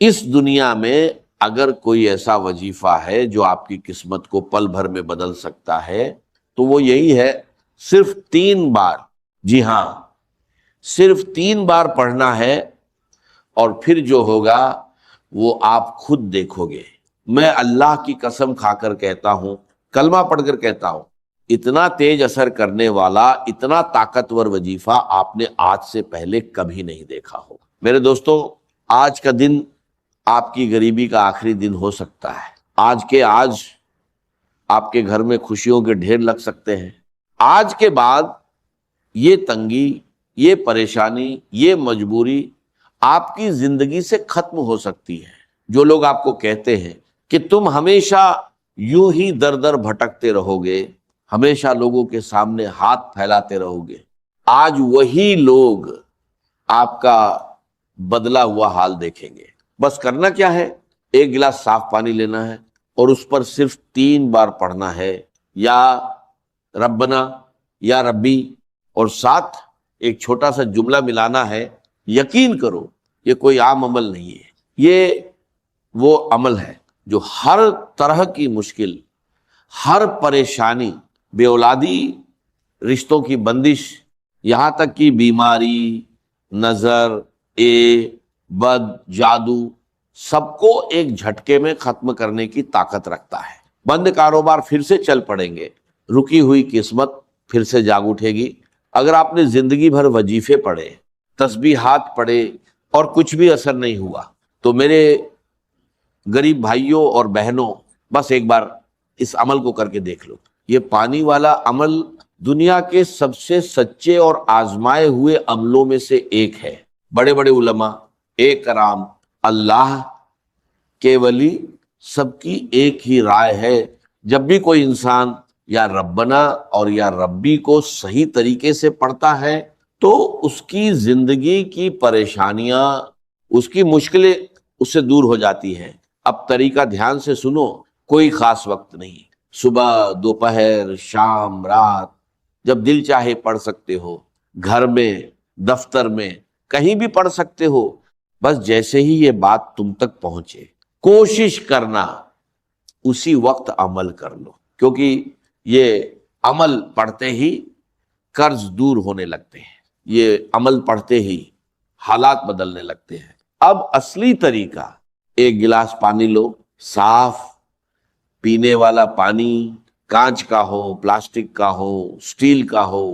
اس دنیا میں اگر کوئی ایسا وظیفہ ہے جو آپ کی قسمت کو پل بھر میں بدل سکتا ہے تو وہ یہی ہے، صرف 3 بار، جی ہاں صرف 3 بار پڑھنا ہے، اور پھر جو ہوگا وہ آپ خود دیکھو گے۔ میں اللہ کی قسم کھا کر کہتا ہوں، کلمہ پڑھ کر کہتا ہوں، اتنا تیز اثر کرنے والا، اتنا طاقتور وظیفہ آپ نے آج سے پہلے کبھی نہیں دیکھا ہو۔ میرے دوستو، آج کا دن آپ کی غریبی کا آخری دن ہو سکتا ہے، آج کے آج آپ کے گھر میں خوشیوں کے ڈھیر لگ سکتے ہیں، آج کے بعد یہ تنگی، یہ پریشانی، یہ مجبوری آپ کی زندگی سے ختم ہو سکتی ہے۔ جو لوگ آپ کو کہتے ہیں کہ تم ہمیشہ یوں ہی در در بھٹکتے رہو گے، ہمیشہ لوگوں کے سامنے ہاتھ پھیلاتے رہو گے، آج وہی لوگ آپ کا بدلا ہوا حال دیکھیں گے۔ بس کرنا کیا ہے، 1 گلاس صاف پانی لینا ہے اور اس پر صرف 3 بار پڑھنا ہے، یا ربنا، یا ربی، اور ساتھ ایک چھوٹا سا جملہ ملانا ہے۔ یقین کرو یہ کوئی عام عمل نہیں ہے، یہ وہ عمل ہے جو ہر طرح کی مشکل، ہر پریشانی، بے اولادی، رشتوں کی بندش، یہاں تک کہ بیماری، نظر، بد، جادو، سب کو ایک جھٹکے میں ختم کرنے کی طاقت رکھتا ہے۔ بند کاروبار پھر سے چل پڑیں گے، رکی ہوئی قسمت پھر سے جاگ اٹھے گی۔ اگر آپ نے زندگی بھر وظیفے پڑھے، تسبیحات پڑھے اور کچھ بھی اثر نہیں ہوا، تو میرے غریب بھائیوں اور بہنوں، بس ایک بار اس عمل کو کر کے دیکھ لو۔ یہ پانی والا عمل دنیا کے سب سے سچے اور آزمائے ہوئے عملوں میں سے ایک ہے۔ بڑے بڑے علماء، کرام، اللہ کے ولی، سب کی ایک ہی رائے ہے، جب بھی کوئی انسان یا ربنا اور یا ربی کو صحیح طریقے سے پڑھتا ہے تو اس کی زندگی کی پریشانیاں، اس کی مشکلیں اس سے دور ہو جاتی ہیں۔ اب طریقہ دھیان سے سنو، کوئی خاص وقت نہیں، صبح، دوپہر، شام، رات، جب دل چاہے پڑھ سکتے ہو، گھر میں، دفتر میں، کہیں بھی پڑھ سکتے ہو، بس جیسے ہی یہ بات تم تک پہنچے کوشش کرنا اسی وقت عمل کر لو، کیونکہ یہ عمل پڑھتے ہی قرض دور ہونے لگتے ہیں، یہ عمل پڑھتے ہی حالات بدلنے لگتے ہیں۔ اب اصلی طریقہ، 1 گلاس پانی لو، صاف پینے والا پانی، کانچ کا ہو، پلاسٹک کا ہو، سٹیل کا ہو،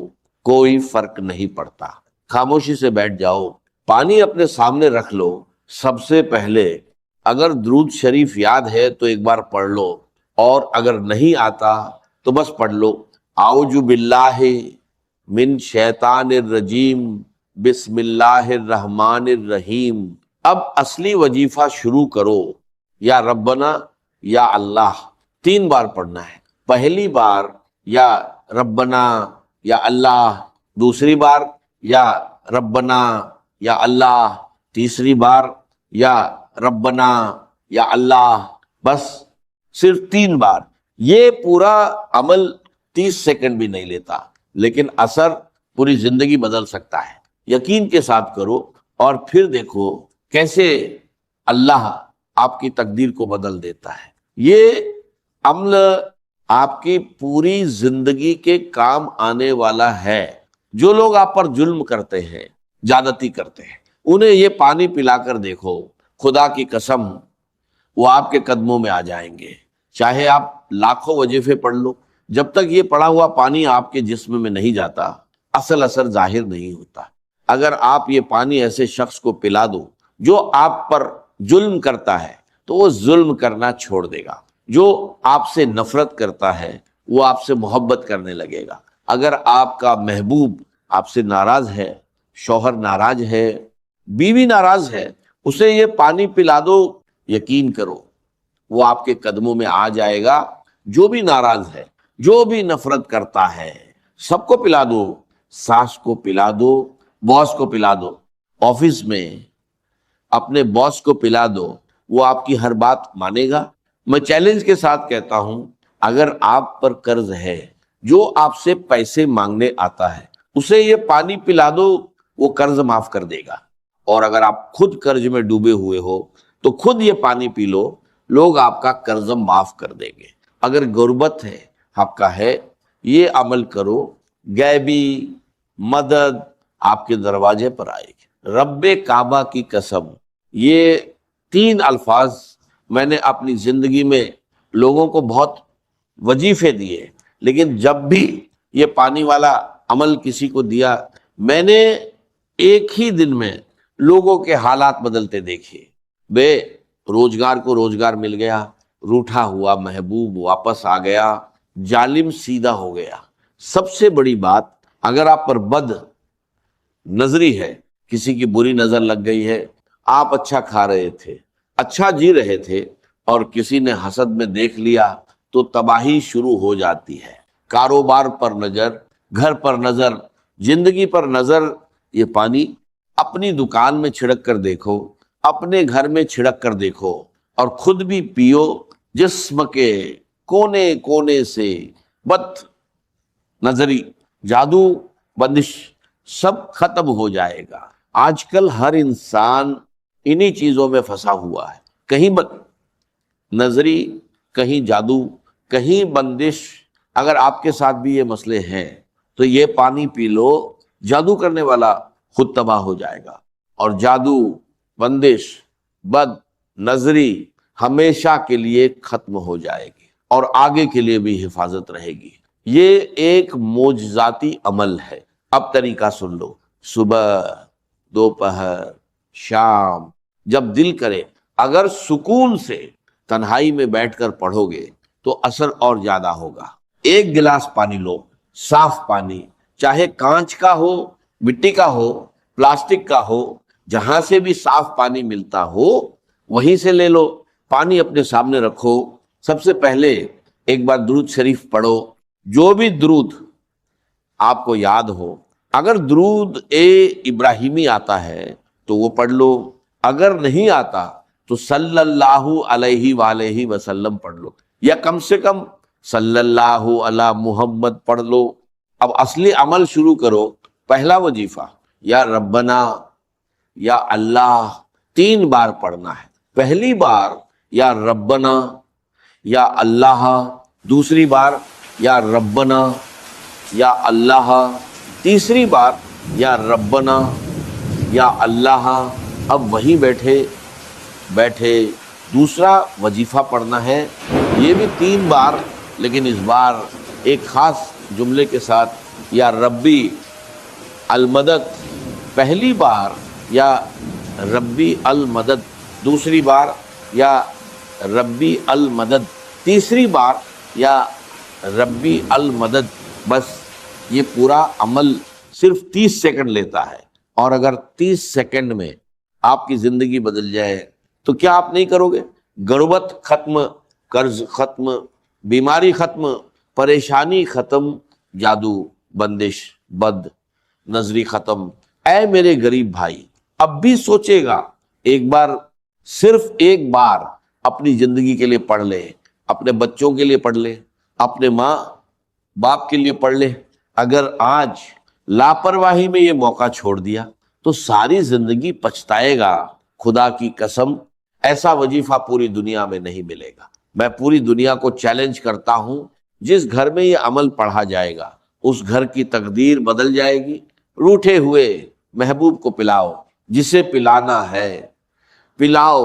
کوئی فرق نہیں پڑتا۔ خاموشی سے بیٹھ جاؤ، پانی اپنے سامنے رکھ لو۔ سب سے پہلے اگر درود شریف یاد ہے تو ایک بار پڑھ لو، اور اگر نہیں آتا تو بس پڑھ لو، اعوذ باللہ من شیطان الرجیم، بسم اللہ الرحمن الرحیم۔ اب اصلی وظیفہ شروع کرو، یا ربنا یا اللہ 3 بار پڑھنا ہے۔ پہلی بار یا ربنا یا اللہ، دوسری بار یا ربنا یا اللہ، تیسری بار یا ربنا یا اللہ، بس صرف 3 بار۔ یہ پورا عمل 30 سیکنڈ بھی نہیں لیتا، لیکن اثر پوری زندگی بدل سکتا ہے۔ یقین کے ساتھ کرو اور پھر دیکھو کیسے اللہ آپ کی تقدیر کو بدل دیتا ہے۔ یہ عمل آپ کی پوری زندگی کے کام آنے والا ہے۔ جو لوگ آپ پر ظلم کرتے ہیں، زیادتی کرتے ہیں، انہیں یہ پانی پلا کر دیکھو، خدا کی قسم وہ آپ کے قدموں میں آ جائیں گے۔ چاہے آپ لاکھوں وظیفے پڑھ لو، جب تک یہ پڑا ہوا پانی آپ کے جسم میں نہیں جاتا، اصل اثر ظاہر نہیں ہوتا۔ اگر آپ یہ پانی ایسے شخص کو پلا دو جو آپ پر ظلم کرتا ہے تو وہ ظلم کرنا چھوڑ دے گا۔ جو آپ سے نفرت کرتا ہے وہ آپ سے محبت کرنے لگے گا۔ اگر آپ کا محبوب آپ سے ناراض ہے، شوہر ناراض ہے، بیوی ناراض ہے، اسے یہ پانی پلا دو، یقین کرو وہ آپ کے قدموں میں آ جائے گا۔ جو بھی ناراض ہے، جو بھی نفرت کرتا ہے، سب کو پلا دو، ساس کو پلا دو، باس کو پلا دو، آفس میں اپنے باس کو پلا دو، وہ آپ کی ہر بات مانے گا۔ میں چیلنج کے ساتھ کہتا ہوں، اگر آپ پر قرض ہے، جو آپ سے پیسے مانگنے آتا ہے، اسے یہ پانی پلا دو، وہ قرض معاف کر دے گا۔ اور اگر آپ خود قرض میں ڈوبے ہوئے ہو تو خود یہ پانی پی لو، لوگ آپ کا قرض معاف کر دیں گے۔ اگر غربت ہے آپ کا ہے، یہ عمل کرو، غیبی مدد آپ کے دروازے پر آئے گی۔ رب کعبہ کی قسم، یہ 3 الفاظ میں نے اپنی زندگی میں لوگوں کو بہت وظیفے دیے، لیکن جب بھی یہ پانی والا عمل کسی کو دیا، میں نے ایک ہی دن میں لوگوں کے حالات بدلتے دیکھے۔ بے روزگار کو روزگار مل گیا، روٹھا ہوا محبوب واپس آ گیا، ظالم سیدھا ہو گیا۔ سب سے بڑی بات، اگر آپ پر بد نظری ہے، کسی کی بری نظر لگ گئی ہے، آپ اچھا کھا رہے تھے، اچھا جی رہے تھے، اور کسی نے حسد میں دیکھ لیا تو تباہی شروع ہو جاتی ہے۔ کاروبار پر نظر، گھر پر نظر، زندگی پر نظر، یہ پانی اپنی دکان میں چھڑک کر دیکھو، اپنے گھر میں چھڑک کر دیکھو، اور خود بھی پیو، جسم کے کونے کونے سے بد نظری، جادو، بندش سب ختم ہو جائے گا۔ آج کل ہر انسان انہی چیزوں میں پھنسا ہوا ہے، کہیں بد نظری، کہیں جادو، کہیں بندش۔ اگر آپ کے ساتھ بھی یہ مسئلے ہیں تو یہ پانی پی لو، جادو کرنے والا خود تباہ ہو جائے گا، اور جادو، بندش، بد نظری ہمیشہ کے لیے ختم ہو جائے گی، اور آگے کے لیے بھی حفاظت رہے گی۔ یہ ایک معجزاتی عمل ہے۔ اب طریقہ سن لو، صبح، دوپہر، شام، جب دل کرے، اگر سکون سے تنہائی میں بیٹھ کر پڑھو گے تو اثر اور زیادہ ہوگا۔ ایک گلاس پانی لو، صاف پانی، چاہے کانچ کا ہو، مٹی کا ہو، پلاسٹک کا ہو، جہاں سے بھی صاف پانی ملتا ہو وہیں سے لے لو۔ پانی اپنے سامنے رکھو، سب سے پہلے ایک بار درود شریف پڑھو، جو بھی درود آپ کو یاد ہو۔ اگر درود ابراہیمی آتا ہے تو وہ پڑھ لو، اگر نہیں آتا تو صلی اللہ علیہ وآلہ وسلم پڑھ لو، یا کم سے کم صلی اللہ علی محمد پڑھ لو۔ اب اصلی عمل شروع کرو۔ پہلا وظیفہ یا ربنا، یا اللہ 3 بار پڑھنا ہے۔ پہلی بار یا ربنا یا اللہ، دوسری بار یا ربنا یا اللہ، تیسری بار یا ربنا یا اللہ۔ اب وہیں بیٹھے دوسرا وظیفہ پڑھنا ہے، یہ بھی 3 بار، لیکن اس بار ایک خاص جملے کے ساتھ، یا ربی المدد، پہلی بار یا ربی المدد، دوسری بار یا ربی المدد، تیسری بار یا ربی المدد۔ بس یہ پورا عمل صرف 30 سیکنڈ لیتا ہے، اور اگر 30 سیکنڈ میں آپ کی زندگی بدل جائے تو کیا آپ نہیں کرو گے؟ غربت ختم، قرض ختم، بیماری ختم، پریشانی ختم، جادو، بندش، بد نظری ختم۔ اے میرے غریب بھائی، اب بھی سوچے گا، ایک بار، صرف ایک بار اپنی زندگی کے لیے پڑھ لے، اپنے بچوں کے لیے پڑھ لے، اپنے ماں باپ کے لیے پڑھ لے۔ اگر آج لاپرواہی میں یہ موقع چھوڑ دیا تو ساری زندگی پچھتائے گا۔ خدا کی قسم، ایسا وظیفہ پوری دنیا میں نہیں ملے گا۔ میں پوری دنیا کو چیلنج کرتا ہوں، جس گھر میں یہ عمل پڑھا جائے گا اس گھر کی تقدیر بدل جائے گی۔ روٹھے ہوئے محبوب کو پلاؤ، جسے پلانا ہے پلاؤ،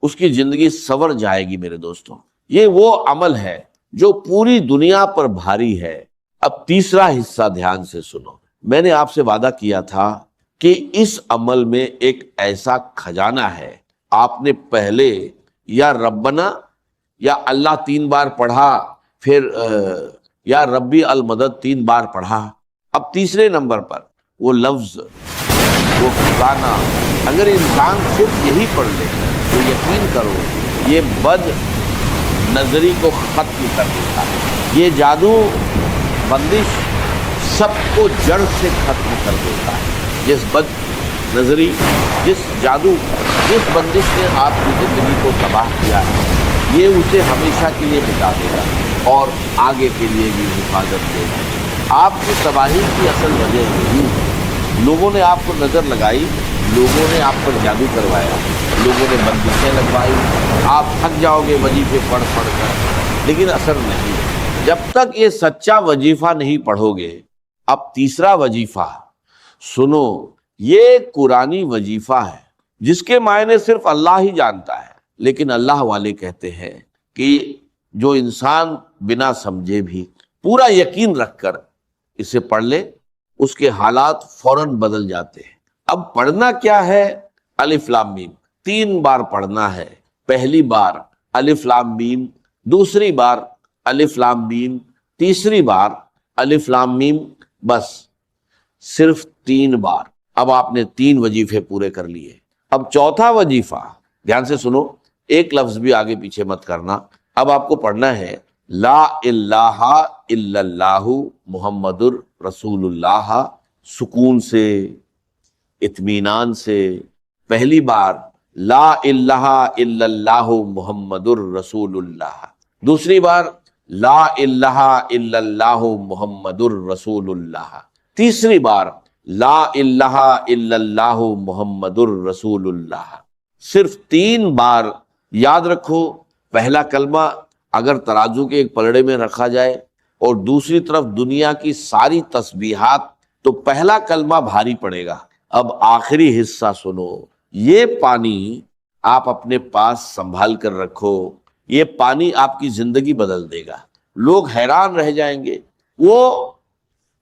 اس کی زندگی سنور جائے گی۔ میرے دوستوں، یہ وہ عمل ہے جو پوری دنیا پر بھاری ہے۔ اب تیسرا حصہ دھیان سے سنو۔ میں نے آپ سے وعدہ کیا تھا کہ اس عمل میں ایک ایسا خزانہ ہے۔ آپ نے پہلے یا ربنا یا اللہ 3 بار پڑھا، پھر یا ربی المدد 3 بار پڑھا، اب تیسرے نمبر پر وہ لفظ، وہ خزانہ، اگر انسان صرف یہی پڑھ لے تو یقین کرو یہ بد نظری کو ختم کر دیتا ہے۔ یہ جادو، بندش سب کو جڑ سے ختم کر دیتا ہے۔ جس بد نظری، جس جادو، جس بندش نے آپ کی زندگی کو تباہ کیا ہے، یہ اسے ہمیشہ کے لیے مٹا دے گا اور آگے کے لیے بھی حفاظت دے گا۔ آپ کی تباہی کی اصل وجہ یہی ہے، لوگوں نے آپ کو نظر لگائی، لوگوں نے آپ پر جادو کروایا، لوگوں نے بندشیں لگوائی، آپ تھک جاؤ گے وظیفے پڑھ پڑھ کر، لیکن اثر نہیں۔ جب تک یہ سچا وظیفہ نہیں پڑھو گے۔ اب تیسرا وظیفہ سنو، یہ قرآنی وظیفہ ہے جس کے معنی صرف اللہ ہی جانتا ہے، لیکن اللہ والے کہتے ہیں کہ جو انسان بنا سمجھے بھی پورا یقین رکھ کر اسے پڑھ لے، اس کے حالات فوراً بدل جاتے ہیں۔ اب پڑھنا کیا ہے؟ الف لام میم 3 بار پڑھنا ہے۔ پہلی بار الف لام میم، دوسری بار الف لام میم، تیسری بار الف لام میم، بس صرف 3 بار۔ اب آپ نے 3 وظیفے پورے کر لیے۔ اب چوتھا وظیفہ، دھیان سے سنو، ایک لفظ بھی آگے پیچھے مت کرنا۔ اب آپ کو پڑھنا ہے لا الہ الا اللہ محمد الرسول اللہ، سکون سے، اطمینان سے۔ پہلی بار لا الہ الا اللہ محمد الرسول اللہ، دوسری بار لا الہ الا اللہ محمد الرسول اللہ، تیسری بار لا الہ الا اللہ محمد الرسول اللہ۔ صرف 3 بار یاد رکھو۔ پہلا کلمہ اگر ترازو کے ایک پلڑے میں رکھا جائے اور دوسری طرف دنیا کی ساری تسبیحات، تو پہلا کلمہ بھاری پڑے گا۔ اب آخری حصہ سنو، یہ پانی آپ اپنے پاس سنبھال کر رکھو، یہ پانی آپ کی زندگی بدل دے گا۔ لوگ حیران رہ جائیں گے، وہ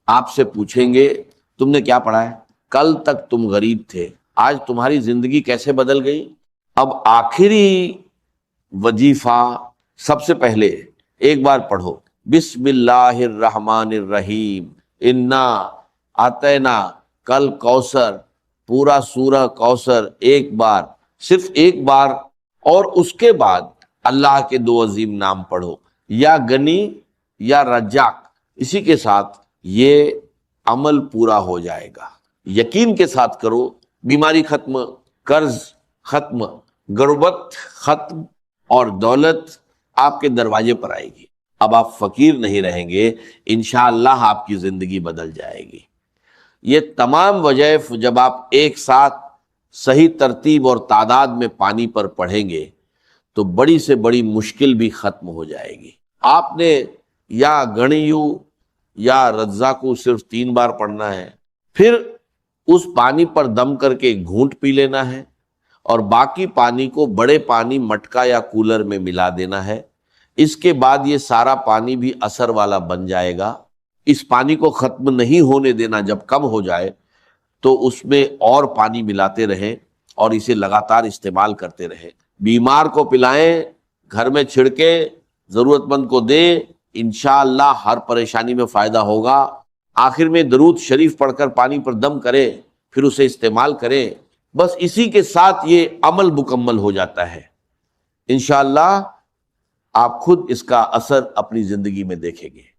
آپ سے پوچھیں گے تم نے کیا پڑھا ہے؟ کل تک تم غریب تھے، آج تمہاری زندگی کیسے بدل گئی؟ اب آخری وظیفہ، سب سے پہلے ایک بار پڑھو بسم اللہ الرحمن الرحیم، انا اعطینا کل کوثر، پورا سورہ کوثر ایک بار، صرف ایک بار، اور اس کے بعد اللہ کے 2 عظیم نام پڑھو، یا غنی یا رزاق۔ اسی کے ساتھ یہ عمل پورا ہو جائے گا۔ یقین کے ساتھ کرو، بیماری ختم، قرض ختم، غربت ختم، اور دولت آپ کے دروازے پر آئے گی۔ اب آپ فقیر نہیں رہیں گے، انشاءاللہ آپ کی زندگی بدل جائے گی۔ یہ تمام وظائف جب آپ ایک ساتھ صحیح ترتیب اور تعداد میں پانی پر پڑھیں گے تو بڑی سے بڑی مشکل بھی ختم ہو جائے گی۔ آپ نے یا گنیو یا رزاقو صرف 3 بار پڑھنا ہے، پھر اس پانی پر دم کر کے گھونٹ پی لینا ہے، اور باقی پانی کو بڑے پانی مٹکا یا کولر میں ملا دینا ہے۔ اس کے بعد یہ سارا پانی بھی اثر والا بن جائے گا۔ اس پانی کو ختم نہیں ہونے دینا، جب کم ہو جائے تو اس میں اور پانی ملاتے رہیں اور اسے لگاتار استعمال کرتے رہیں۔ بیمار کو پلائیں، گھر میں چھڑکے، ضرورت مند کو دیں، انشاءاللہ ہر پریشانی میں فائدہ ہوگا۔ آخر میں درود شریف پڑھ کر پانی پر دم کریں، پھر اسے استعمال کریں، بس اسی کے ساتھ یہ عمل مکمل ہو جاتا ہے۔ انشاءاللہ آپ خود اس کا اثر اپنی زندگی میں دیکھیں گے۔